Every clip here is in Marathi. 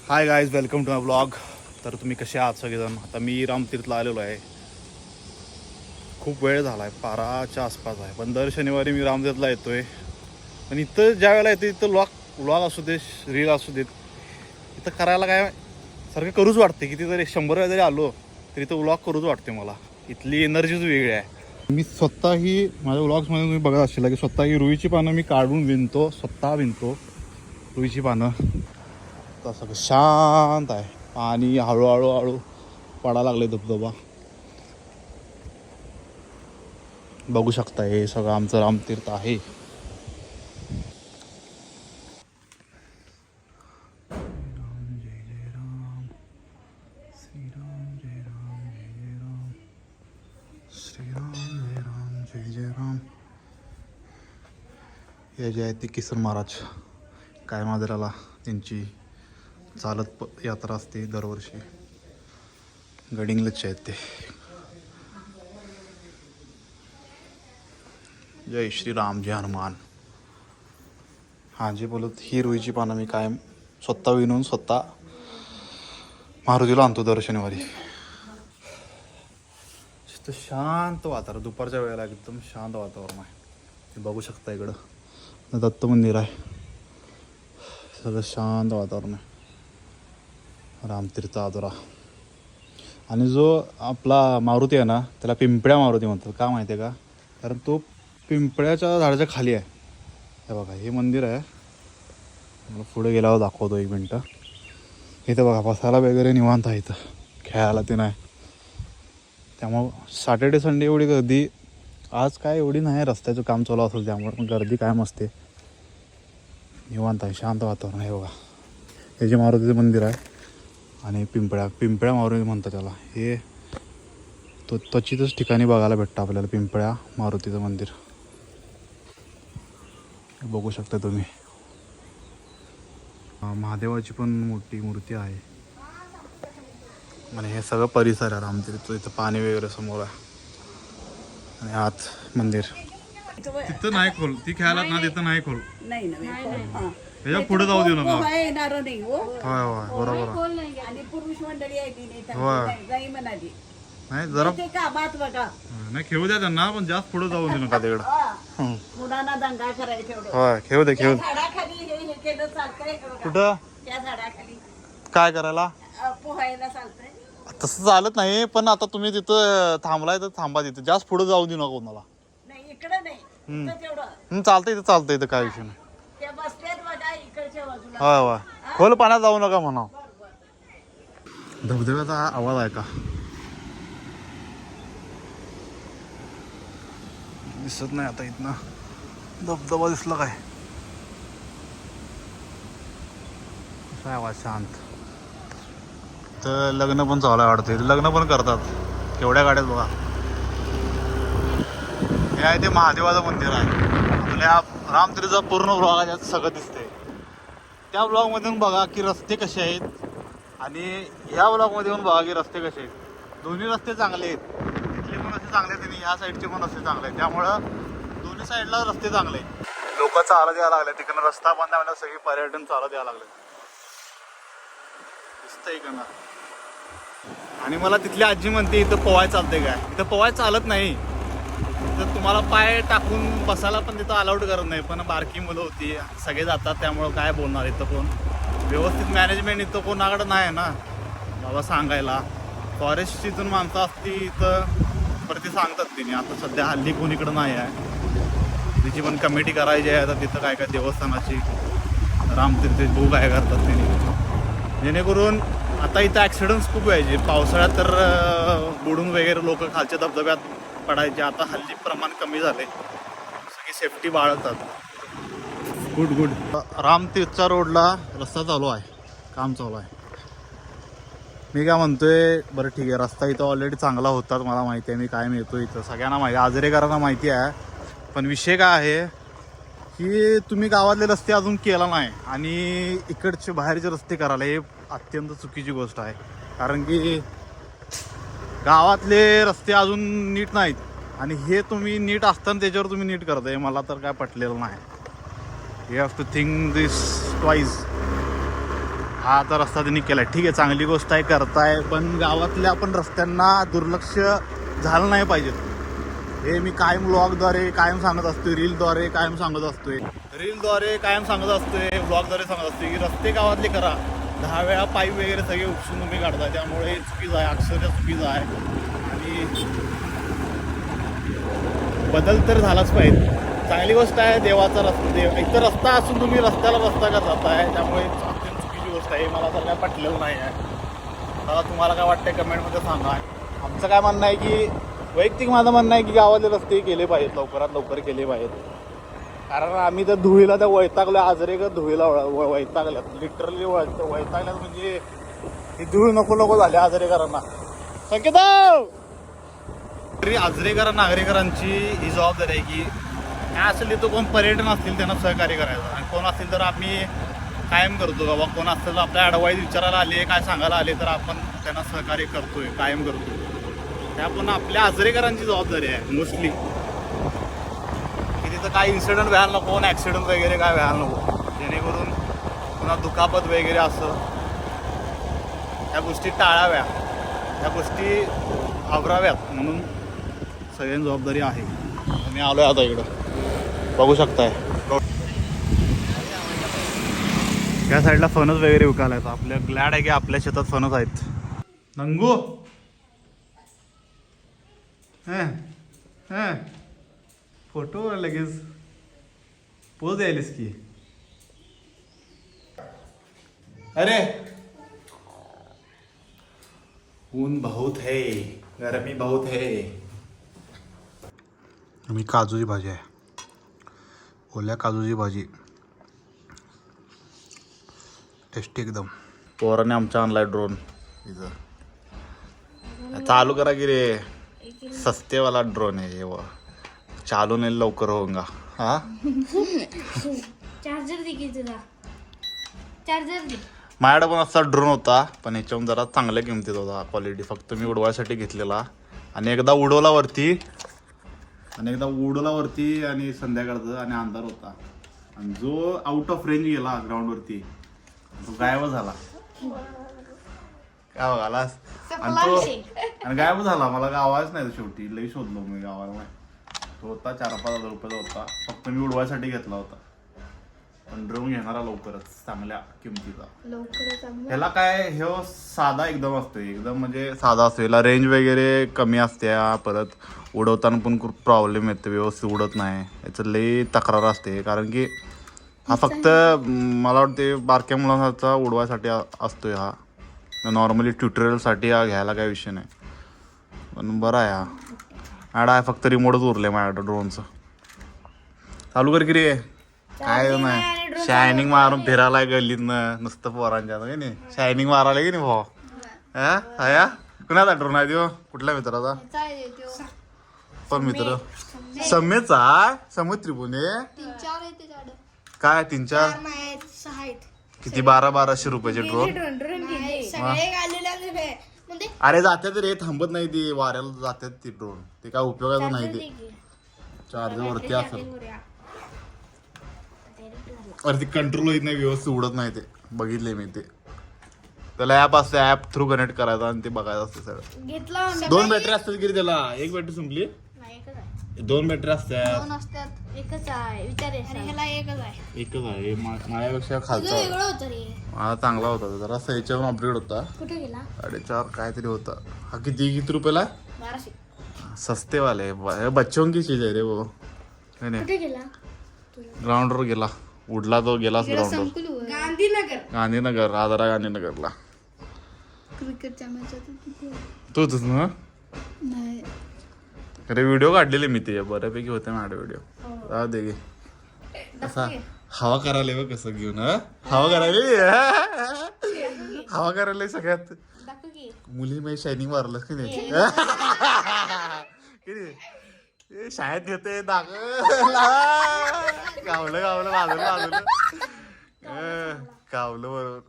High guys, welcome to my blog. तर तुम्ही कसे आहात सगळेजण? आता मी रामतीर्थला आलेलो आहे. खूप वेळ झाला आहे, 12च्या आसपास आहे. पण दर शनिवारी मी रामतीर्थला येतो आहे. पण इथं ज्या वेळेला येतो इथं व्लॉग असू दे, रील असू देत, इथं करायला काय सारखं करूच वाटते. किती जरी 100 वेळा जरी आलो तरी इथं व्लॉग करूच वाटते. मला इथली एनर्जीच वेगळी आहे. मी स्वतःही माझ्या व्लॉग्समध्ये तुम्ही बघत असेल की स्वतःही रुईची पानं मी काढून विणतो, स्वतः विणतो रुईची पानं. सगळं शांत आहे. पाणी हळूहळू पडायला लागले, धबधबा बघू शकता. हे सगळं आमचं रामतीर्थ आहे. राम जय जय राम, श्रीराम जय राम जय जय राम, श्रीराम जय राम जय जय राम. हे जे आहे ते किसन महाराज काय माजराला त्यांची चालत यात्रा असते दरवर्षी. गडिंग्लजचे आहेत ते. जय श्रीराम जय हनुमान. हां, जे बोलत ही रुईची पानं मी कायम स्वतः विणून स्वतः मारुतीला आणतो दर शनिवारी. शांत वातावरण, दुपारच्या वेळेला एकदम शांत वातावरण आहे. ते बघू शकता. इकडं दत्त मंदिर आहे. सगळं शांत वातावरण आहे. रामतीर्थ आदोरा. आणि जो आपला मारुती आहे ना, त्याला पिंपळ्या मारुती म्हणतात. का माहिती आहे का? कारण तो पिंपळ्याच्या झाडाच्या खाली आहे. हे बघा, हे मंदिर आहे. मला पुढे गेल्यावर दाखवतो, 1 मिनटं. इथं बघा, बसायला वगैरे निवांत आहे. इथं खेळायला ते नाही. त्यामुळं सॅटर्डे संडे एवढी गर्दी आज काय एवढी नाही. रस्त्याचं काम चालू असेल त्यामुळे पण गर्दी कायम असते. निवांत आहे, शांत वातावरण. हे बघा, हे जे मारुतीचं मंदिर आहे आणि पिंपळ्या मारुती म्हणतात त्याला. हे त्वचितच ठिकाणी बघायला भेटतं आपल्याला पिंपळ्या मारुतीचं मंदिर. बघू शकता तुम्ही. महादेवाची पण मोठी मूर्ती आहे. आणि हे सगळं परिसर आहे रामतीर्थ. इथं पाणी वगैरे समोर आहे आणि आत मंदिर. तिथं नाही खोल, ती खेळायला ना तिथं नाही खोल. त्याच्या पुढे जाऊ देऊ नका. होय होय, बरोबर. नाही जरा नाही खेळू द्या त्यांना, पण जास्त पुढे जाऊ देऊ नका तिकडं. होय, खेळू दे. कुठं काय करायला? तसं चालत नाही. पण आता तुम्ही तिथं थांबलाय तर थांबा. तिथं जास्त पुढे जाऊ देऊ नका कोणाला. चालतंय इथं, चालतंय इथं, काय विषय नाही. होय होय, खोल पाण्यात जाऊ नका म्हणा. धबधब्याचा आवाज आहे का? दिसत नाही आता. इथनं धबधबा दिसला काय? कसा आवाज शांत. तर लग्न पण चालू आहे वाटतं. लग्न पण करतात. केवढ्या गाड्यात बघा. हे आहे ते महादेवाचं मंदिर आहे. आपल्या रामतीर्थचा पूर्ण ब्लॉग आहे, सगळं दिसते. त्या ब्लॉगमधून बघा की रस्ते कसे आहेत आणि ह्या ब्लॉगमध्ये येऊन बघा की रस्ते कसे आहेत. दोन्ही रस्ते चांगले आहेत. इथले पण रस्ते चांगले आहेत आणि ह्या साईडचे पण रस्ते चांगले आहेत. त्यामुळं दोन्ही साईडला रस्ते चांगले आहेत. लोक चालत यायला लागले. तिकडनं रस्ता बंद आहे, सगळी पर्यटन चालत यायला लागले. दिसतंय इकडनं. आणि मला तिथली आजी म्हणते इथं पोवाय चालते काय? इथं पोवाय चालत नाही. तर तुम्हाला पाय टाकून बसायला पण तिथं अलाउड करत नाही. पण बारकी मुलं होती, सगळे जातात, त्यामुळं काय बोलणार. इथं कोण व्यवस्थित मॅनेजमेंट इथं कोणाकडं नाही आहे ना बाबा सांगायला. फॉरेस्टची इथून माणसं असती इथं परत सांगतात तिने. आता सध्या हल्ली कोणीकडं नाही आहे. तिची पण कमिटी करायची आहे आता तिथं. काय काय देवस्थानाची रामतीर्थ बघू काय करतात तिने, जेणेकरून आता इथं ॲक्सिडेंट्स खूप व्हायचे. पावसाळ्यात तर बुडून वगैरे लोक खालच्या धबधब्यात पडायचे. आता हल्ली प्रमाण कमी झाले. सगळी सेफ्टी बाळगतात. गुड. रामतीर्थच्या रोडला रस्ता चालू आहे, काम चालू आहे. मी काय म्हणतोय, बरं ठीक आहे, रस्ता इथं ऑलरेडी चांगला होतात. मला माहिती आहे, मी कायम येतो इथं. सगळ्यांना माहिती आहे, आजरेकरांना माहिती आहे. पण विषय काय आहे की तुम्ही गावातले रस्ते अजून केला नाही आणि इकडचे बाहेरचे रस्ते करायला, हे अत्यंत चुकीची गोष्ट आहे. कारण की गावातले रस्ते अजून नीट नाहीत आणि हे तुम्ही नीट असताना त्याच्यावर तुम्ही नीट करताय. मला तर काय पटलेलं नाही. You have to think this twice. हा आता रस्ता त्यांनी केलाय, ठीक आहे, चांगली गोष्ट आहे, करताय, पण गावातल्या आपण रस्त्यांना दुर्लक्ष झालं नाही पाहिजे. हे मी कायम व्लॉगद्वारे कायम सांगत असतोय, रीलद्वारे कायम सांगत असतोय, व्लॉगद्वारे सांगत असतोय की रस्ते गावातले करा. 10 वेळा पाईप वगैरे सगळे उपसून तुम्ही काढता, त्यामुळे चुकीचं आहे, अक्षरशः चुकीचं आहे. आणि बदल तर झालाच पाहिजे. चांगली गोष्ट आहे, देवाचा रस्ता, एक तर रस्ता असून तुम्ही रस्त्याला रस्ता का जाताय, त्यामुळे अत्यंत चुकीची गोष्ट आहे. मला तर काय पटलेलं नाही आहे. मला तुम्हाला काय वाटतंय कमेंटमध्ये सांगा. आमचं काय म्हणणं आहे की वैयक्तिक माझं म्हणणं आहे की गावातले रस्ते केले पाहिजेत, लवकरात लवकर केले पाहिजेत. कारण आम्ही तर धुळीला त्या वैतागल्या, आजरेकर धुळीला वैतागल्यात, लिटरली वैतागल्यात. म्हणजे ही धूळ नको नको झाली आजरेकरांना. संकेत तरी आजरेकर नागरिकांची ही जबाबदारी आहे की काय असेल तिथं कोण पर्यटन असतील त्यांना सहकार्य करायचं, आणि कोण असतील तर आम्ही कायम करतो. बाबा कोण असतील तर आपल्या ॲडवाईस विचारायला आले, काय सांगायला आले तर आपण त्यांना सहकार्य करतोय, कायम करतोय. त्या पण आपल्या आजरेकरांची जबाबदारी आहे मोस्टली, की तिथं काय इन्सिडेंट व्हायला नको, ॲक्सिडेंट वगैरे काय व्हायला नको, जेणेकरून पुन्हा दुखापत वगैरे असं त्या गोष्टी टाळाव्या, त्या गोष्टी आवराव्यात, म्हणून सगळ्यांची जबाबदारी आहे. मी आलो आहे आता इकडं, बघू शकताय या साईडला फणस वगैरे विकायला आहेत. आपल्या ग्लॅड आहे की आपल्या शेतात फणस आहेत. नंगू फोटो लगेच पोज द्यायलीस की. अरे ऊन बहुत है, गरमी बहुत है. मी काजूची भाजी आहे, ओल्या काजूची भाजी, टेस्टी एकदम. पोराने आमचा आणलाय ड्रोन. इथं चालू करा की रे, सस्तेवाला ड्रोन आहे वो, चालू नाही लवकर होगा. हा चार्जर दे की तुला, चार्जर दे. माझ्याकडे पण असा ड्रोन होता, पण ह्याच्याहून जरा चांगल्या किमतीत होता क्वालिटी. फक्त मी उडवायसाठी घेतलेला, आणि एकदा उडवला वरती आणि संध्याकाळचं आणि अंधार होता, आणि जो आउट ऑफ रेंज गेला ग्राउंडवरती तो गायब झाला. काय बघालास, आणि गायब झाला. मला काय आवाज नाही शेवटी, लई शोधलो मी गावाला. तो होता 4-5 हजार रुपयाचा होता, फक्त मी उडवायसाठी घेतला होता. पण ड्रोन घेणारा लवकरच चांगल्या किमतीचा. ह्याला काय, हे साधा एकदम असतो, एकदम म्हणजे साधा असतो. याला रेंज वगैरे कमी असते, परत उडवताना पण खूप प्रॉब्लेम येते, व्यवस्थित उडत नाही. याचं लई तक्रार असते, कारण की हा फक्त मला वाटते बारक्या मुलांचा उडवायसाठी असतोय. हा नॉर्मली ट्युटोरियलसाठी हा घ्यायला काय विषय नाही, पण बरं आहे. हा आहे फक्त रिमोटच उरले माझ्याकडं ड्रोनचं. चालू कर की रे, काय नाही शायनिंग मारून फिरायला गल्लीतनं नुसतं पोरांच्या नाही, शायनिंग मारायला की नाही भाऊ. हा कुणाचा ड्रोन आहे तो, कुठल्या मित्राचा? पण मित्र समेचा समुद्र त्रिपुणे काय 3-4 किती 1200 रुपयाचे ड्रोन. अरे जातात रे, थांबत नाही ती, वाऱ्याला जातात ती ड्रोन, ते काय उपयोगाचं नाही. ते चार्जर वरती असेल, अरे ती कंट्रोल होत नाही, व्यवस्थित उडत नाही. ते बघितले मी, ते त्याला ऍप असते, ऍप थ्रू कनेक्ट करायचा आणि ते बघायचं असते सगळं. 2 बॅटरी असतात की त्याला, एक बॅटरी संपली, 2 बॅटरी असतात. एकच आहे, विचार एकच आहे. माझ्यापेक्षा खालचा माझा चांगला होता, जरा 6च्या अपग्रेड होता. कुठे गेला? 4.5 काहीतरी होता. हा किती रुपयाला? 1200. सस्तेवाले बच्चों की चीज आहे रे वो. कुठे गेला? ग्राउंडवर गेला, उडला तो, गेलाच ग्राउंडवर. गांधीनगर, आदरा गांधीनगरला. क्रिकेटच्या तूच ना? अरे व्हिडिओ काढलेले मी, ते बऱ्यापैकी होते माझे व्हिडिओ. राहू दे गे, कसा हवा करायला बघ, कसं घेऊन हवा करायला सगळ्यात मुली माझी शायनिंग मारलं की नाही. शाळेत येते गावलं बाजूला गावलं बरोबर.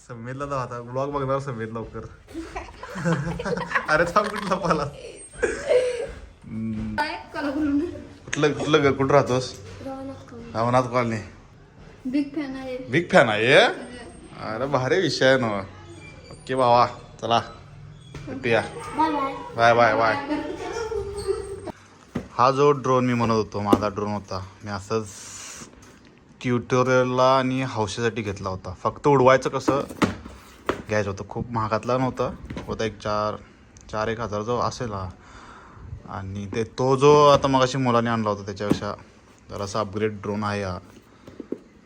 समेतला तर आता ब्लॉग बघणार समेत लवकर. अरे थांब, कुठला पाला, कुठं राहतोस? रामनाथ कॉलनी. बिग फॅन आहे. बिग फॅन आहे. अरे भारी विषय आहे ना. ओके भावा, चला भेटूया. Bye bye bye. हा जो ड्रोन मी म्हणत होतो, माझा ड्रोन होता, मी असंच ट्युटोरियलला आणि हौशीसाठी घेतला होता. फक्त उडवायचं कसं घ्यायचं होतं. खूप महागातला नव्हता, होता एक 4,000 असेल हा. आणि तो जो आता मगाशी मुलाने आणला होता त्याच्यापेक्षा जरासा अपग्रेड ड्रोन आहे हा.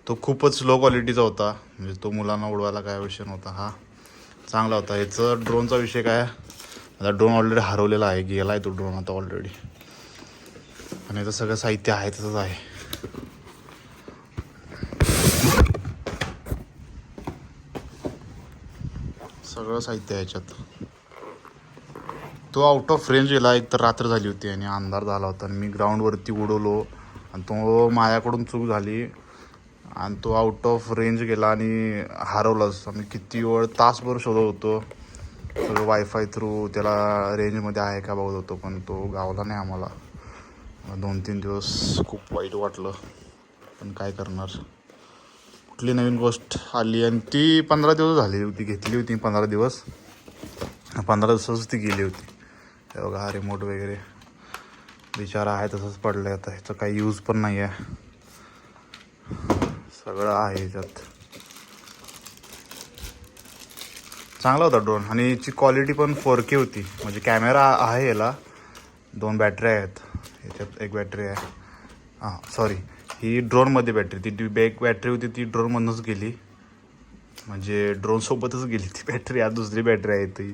तो खूपच लो क्वालिटीचा होता, म्हणजे तो मुलांना उडवायला काय विषय नव्हता. हा चांगला होता. ह्याचं ड्रोनचा विषय काय, आता ड्रोन ऑलरेडी हरवलेला आहे, गेला आहे तो ड्रोन आता ऑलरेडी. आणि याचं सगळं साहित्य आहे तसंच आहे. सगळं साहित्य आहे याच्यात. तो आउट ऑफ रेंज गेला. एक तर रात्र झाली होती आणि अंधार झाला होता आणि मी ग्राउंडवरती उडवलो आणि तो माझ्याकडून चूक झाली आणि तो आउट ऑफ रेंज गेला आणि हरवलाच. आम्ही किती वेळ, तासभर शोधत होतो सगळं वायफाय थ्रू, त्याला रेंजमध्ये आहे का बघत होतो, पण तो गावला नाही आम्हाला. 2-3 दिवस खूप वाईट वाटलं, पण काय करणार. कुठली नवीन गोष्ट आली आणि ती 15 दिवस झाली होती, घेतली होती 15 दिवस. 15 दिवसाच ती गेली होती. हे बघा हा रिमोट वगैरे बिचारा आहे तसंच पडलं आहे. आता ह्याचं काही यूज पण नाही आहे. सगळं आहे ह्याच्यात. चांगला होता ड्रोन आणि याची क्वालिटी पण 4K होती. म्हणजे कॅमेरा आहे याला, 2 बॅटऱ्या आहेत ह्याच्यात. एक बॅटरी आहे, हां सॉरी, ही ड्रोनमध्ये बॅटरी, ती एक बॅटरी होती ती ड्रोनमधूनच गेली, म्हणजे ड्रोनसोबतच गेली ती बॅटरी. आज दुसरी बॅटरी आहे ती.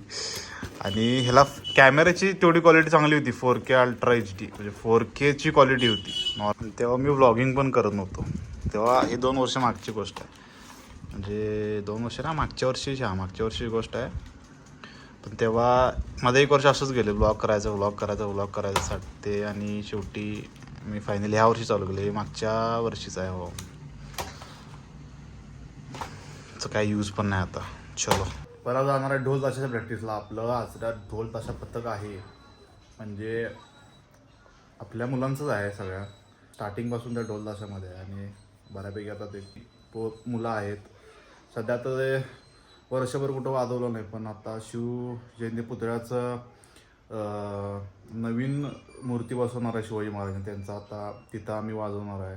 आणि ह्याला कॅमेऱ्याची तेवढी क्वालिटी चांगली होती, 4K अल्ट्रा HD, म्हणजे 4Kची क्वालिटी होती नॉर्मल. तेव्हा मी व्लॉगिंग पण करत नव्हतो तेव्हा. ही 2 वर्ष मागची गोष्ट आहे, म्हणजे 2 वर्ष ना, मागच्या वर्षीची गोष्ट आहे. पण तेव्हा माझं 1 वर्ष असंच गेले, व्लॉग करायचं ते. आणि शेवटी मी फायनली ह्या वर्षी चालू केलं. मागच्या वर्षीच आहे. हो, काही यूज पण नाही आता. चलो, पहिला जाणार आहे ढोल ताशाच्या प्रॅक्टिसला. आपलं आजरा ढोल ताशा पथक आहे, म्हणजे आपल्या मुलांचंच आहे सगळ्या स्टार्टिंगपासून त्या ढोल ताशामध्ये. आणि बऱ्यापैकी आता ते मुलं आहेत. सध्या तर ते वर्षभर कुठं वाजवलं नाही, पण आता शिवजयंती पुतळ्याचं नवीन मूर्ती बसवणार आहे शिवाजी महाराजांनी, त्यांचा आता तिथं आम्ही वाजवणार आहे.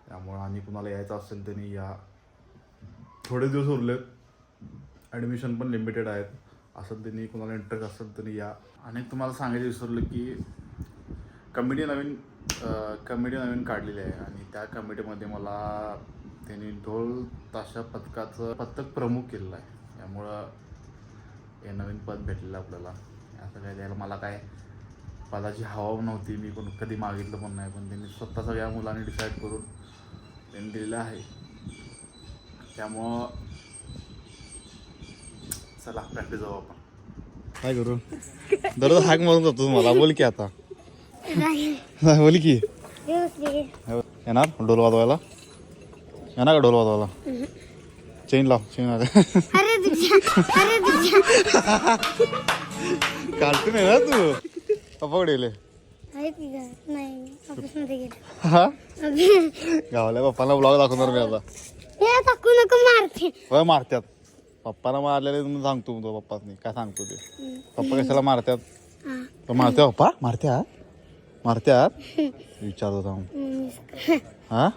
त्यामुळं आणि कुणाला यायचं असेल त्यांनी या. थोडे दिवस उरलेत, ॲडमिशन पण लिमिटेड आहेत. असं त्यांनी कुणाला इंटरेस्ट असेल त्यांनी या. आणि तुम्हाला सांगायचं विसरलं की कमिटी नवीन काढलेली आहे आणि त्या कमिटीमध्ये मला त्यांनी ढोल ताशा पथकाचं पथक प्रमुख केलेलं आहे. त्यामुळं हे नवीन पद भेटलेलं आपल्याला. असं काय द्यायला मला काय पदाची हवा नव्हती, मी कोण कधी मागितलं पण नाही, पण त्यांनी स्वतः सगळ्या मुलांनी डिसाईड करून त्यांनी दिलेलं आहे. त्यामुळं चला प्रॅक्टिस जाऊ आपण. काय करू, दररोज हाक मारून जातो मला. बोल की आता, बोल की. येणार ढोल वाजवायला? येणार का ढोल वाजवायला? चेन लाव, चेन कार्टून आहे ना तू. पप्पा कडे गेले? गावाला पप्पाला ब्लॉग दाखवणार मी आता. होय मारत्यात, पप्पाला मारलेले तुम्ही सांगतो तो पप्पानी. काय सांगतो ते, पप्पा कशाला मारत्यात? मारत्या पप्पा? मारत्यात विचारतो थांब. हा,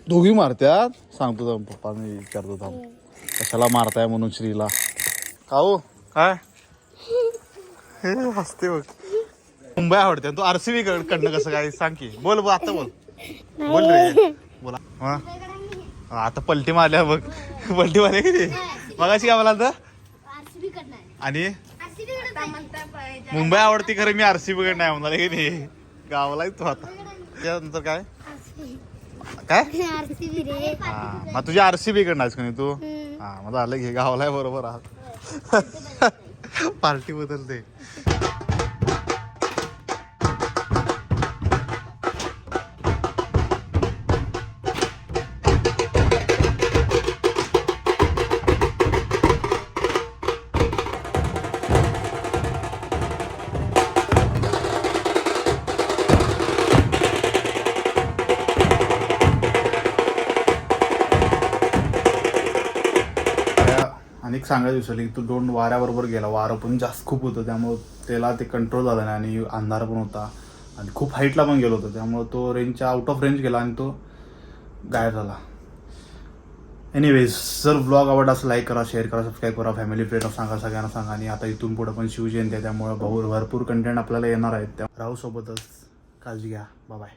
दोघी मारत्यात? सांगतो थांब, पप्पा मी विचारतो थांब कशाला मारताय म्हणून श्रीला. काऊ काय हे हसते बघ. मुंबई आवडते तू. RCB कडनं कसं काय सांग की. बोल आता बोल रे, बोला. हा आता पलटी मारल्या बघ, पलटी मारल्या किती मगाशी काय मला आणि मुंबई आवडती खरं, मी RCB कडे नाही म्हणाले की नाही. गावाला तू आता त्यानंतर काय हा, मग तुझी RCB कडनं आहेस का नाही तू? हा, मग आलं घे, गावाला बरोबर आहात. पार्टी बदलते. एक सांगायचं विसरली की तो ड्रोन वाऱ्याबरोबर गेला. वारं पण जास्त खूप होतं त्यामुळं त्याला ते कंट्रोल झालं नाही आणि अंधार पण होता आणि खूप हाईटला पण गेलो होतो त्यामुळं तो रेंजच्या आउट ऑफ रेंज गेला आणि तो गायब झाला. एनिवेज जर ब्लॉग आवडला असं लाईक करा, शेअर करा, सबस्क्राईब करा, फॅमिली फ्रेंड सांगा, सगळ्यांना सांगा. आणि आता इथून पुढं पण शिवजयंती आहे त्यामुळं भरपूर कंटेंट आपल्याला येणार आहेत. त्या राहू सोबतच. काळजी घ्या. बाय.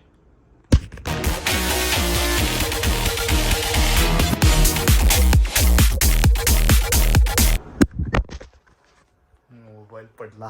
मोबाईल पडला.